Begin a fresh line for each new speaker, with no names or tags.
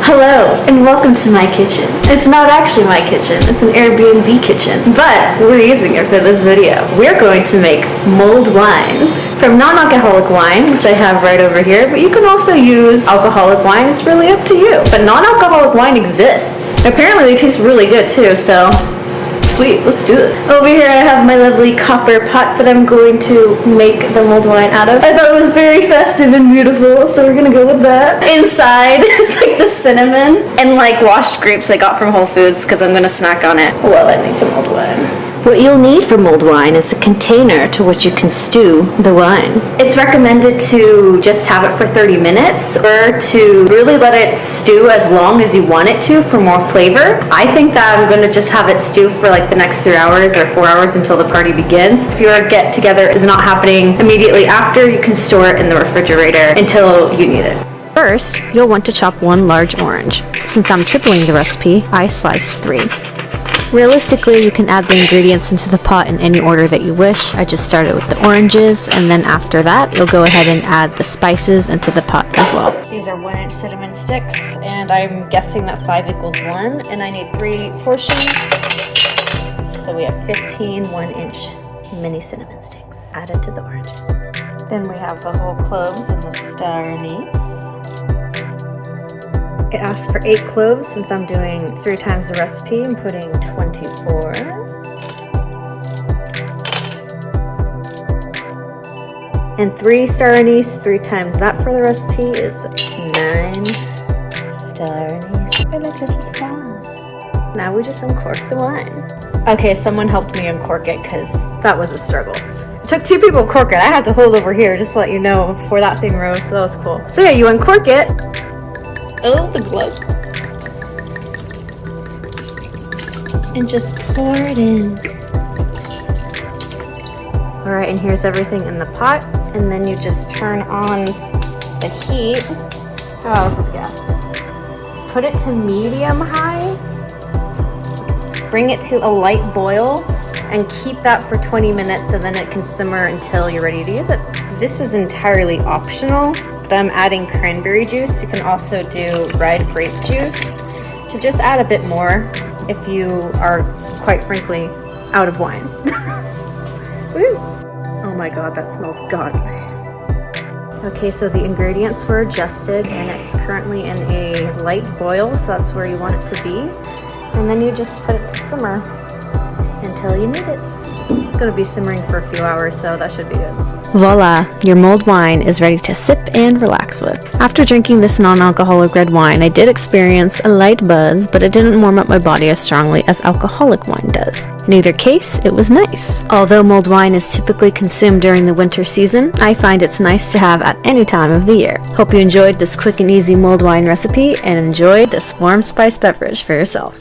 Hello, and welcome to my kitchen. It's not actually my kitchen, it's an Airbnb kitchen, but we're using it for this video. We're going to make mulled wine from non-alcoholic wine, which I have right over here, but you can also use alcoholic wine. It's really up to you. But non-alcoholic wine exists. Apparently they taste really good too, so sweet, let's do it. Over here I have my lovely copper pot that I'm going to make the mulled wine out of. I thought it was very festive and beautiful, so we're gonna go with that. Inside is like the cinnamon and like washed grapes I got from Whole Foods because I'm gonna snack on it while I make the mulled wine. What you'll need for mulled wine is a container to which you can stew the wine. It's recommended to just have it for 30 minutes or to really let it stew as long as you want it to for more flavor. I think that I'm gonna just have it stew for like the next 3 hours or 4 hours until the party begins. If your get together is not happening immediately after, you can store it in the refrigerator until you need it.
First, you'll want to chop 1 large orange. Since I'm tripling the recipe, I sliced 3. Realistically, you can add the ingredients into the pot in any order that you wish. I just started with the oranges, and then after that, you'll go ahead and add the spices into the pot as well. These are 1-inch cinnamon sticks, and I'm guessing that 5 equals 1, and I need 3 portions. So we have 15 1-inch mini cinnamon sticks added to the oranges. Then we have the whole cloves and the star anise. It asks for 8 cloves. Since I'm doing 3 times the recipe, I'm putting 24. And 3 star anise, 3 times that for the recipe is 9 star anise. They're like little stars. Now we just uncork the wine. Okay, someone helped me uncork it because that was a struggle. It took 2 people to cork it. I had to hold over here just to let you know before that thing rose, so that was cool. So yeah, you uncork it. Oh, the glove. And just pour it in. Alright, and here's everything in the pot. And then you just turn on the heat. Oh, this is gas. Put it to medium high. Bring it to a light boil. And keep that for 20 minutes and then it can simmer until you're ready to use it. This is entirely optional, but I'm adding cranberry juice. You can also do red grape juice to just add a bit more if you are, quite frankly, out of wine. Woo. Oh my god, that smells godly. Okay, so the ingredients were adjusted and it's currently in a light boil, so that's where you want it to be. And then you just put it to simmer until you need it. It's going to be simmering for a few hours, so that should be good. Voila! Your mulled wine is ready to sip and relax with. After drinking this non-alcoholic red wine, I did experience a light buzz, but it didn't warm up my body as strongly as alcoholic wine does. In either case, it was nice. Although mulled wine is typically consumed during the winter season, I find it's nice to have at any time of the year. Hope you enjoyed this quick and easy mulled wine recipe and enjoyed this warm spice beverage for yourself.